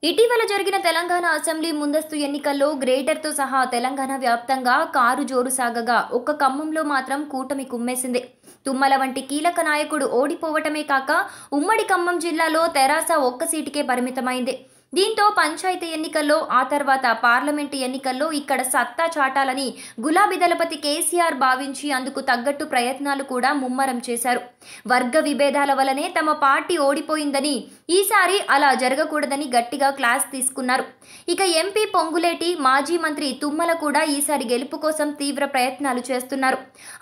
ఇటీవల జరిగిన తెలంగాణ అసెంబ్లీ ముందస్తు ఎన్నికల్లో గ్రేటర్తో సహా తెలంగాణ వ్యాప్తంగా కారు జోరు సాగగా ఒక్క ఖమ్మంలో మాత్రం కూటమి కుమ్మేసింది. తుమ్మల వంటి కీలక నాయకుడు ఓడిపోవటమే కాక ఉమ్మడి ఖమ్మం జిల్లాలో తెరాస ఒక్క సీటుకే పరిమితమైంది. దీంతో పంచాయతీ ఎన్నికల్లో ఆ తర్వాత పార్లమెంటు ఎన్నికల్లో ఇక్కడ సత్తా చాటాలని గులాబీ దళపతి కేసీఆర్ భావించి అందుకు తగ్గట్టు ప్రయత్నాలు కూడా ముమ్మరం చేశారు. వర్గ విభేదాల వలనే తమ పార్టీ ఓడిపోయిందని, ఈసారి అలా జరగకూడదని గట్టిగా క్లాస్ తీసుకున్నారు. ఇక ఎంపీ పొంగులేటి, మాజీ మంత్రి తుమ్మల కూడా ఈసారి గెలుపు కోసం తీవ్ర ప్రయత్నాలు చేస్తున్నారు.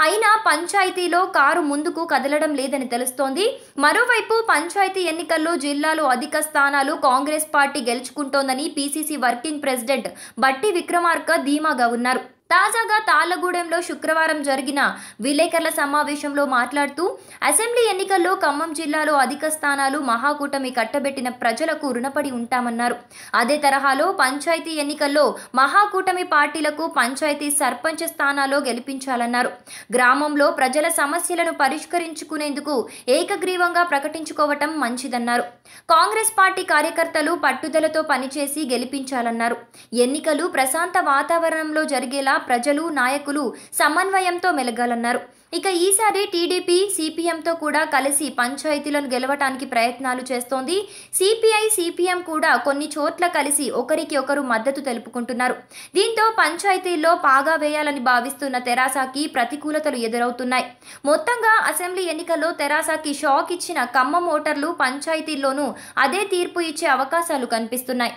అయినా పంచాయతీలో కారు ముందుకు కదలడం లేదని తెలుస్తోంది. మరోవైపు పంచాయతీ ఎన్నికల్లో జిల్లాలో అధిక స్థానాలు కాంగ్రెస్ పార్టీ గెలుచుకుంటోందని PCC working president Bhatti Vikramarka ధీమాగా ఉన్నారు. తాజాగా తాళ్లగూడెంలో శుక్రవారం జరిగిన విలేకరుల సమావేశంలో మాట్లాడుతూ అసెంబ్లీ ఎన్నికల్లో ఖమ్మం జిల్లాలో అధిక స్థానాలు మహాకూటమి కట్టబెట్టిన ప్రజలకు రుణపడి ఉంటామన్నారు. అదే తరహాలో పంచాయతీ ఎన్నికల్లో మహాకూటమి పార్టీలకు పంచాయతీ సర్పంచ్ స్థానాల్లో గెలిపించాలన్నారు. గ్రామంలో ప్రజల సమస్యలను పరిష్కరించుకునేందుకు ఏకగ్రీవంగా ప్రకటించుకోవటం మంచిదన్నారు. కాంగ్రెస్ పార్టీ కార్యకర్తలు పట్టుదలతో పనిచేసి గెలిపించాలన్నారు. ఎన్నికలు ప్రశాంత వాతావరణంలో జరిగేలా ప్రజలు, నాయకులు సమన్వయంతో మెలగాలన్నారు. ఇక ఈసారి టీడీపీ, సిపిఎంతో కూడా కలిసి పంచాయతీలను గెలవటానికి ప్రయత్నాలు చేస్తోంది. సిపిఐ, సిపిఎం కూడా కొన్ని చోట్ల కలిసి ఒకరికి ఒకరు మద్దతు తెలుపుకుంటున్నారు. దీంతో పంచాయతీల్లో పాగా వేయాలని భావిస్తున్న తెరాసకి ప్రతికూలతలు ఎదురవుతున్నాయి. మొత్తంగా అసెంబ్లీ ఎన్నికల్లో తెరాసకి షాక్ ఇచ్చిన ఖమ్మం ఓటర్లు పంచాయతీల్లోనూ అదే తీర్పు ఇచ్చే అవకాశాలు కనిపిస్తున్నాయి.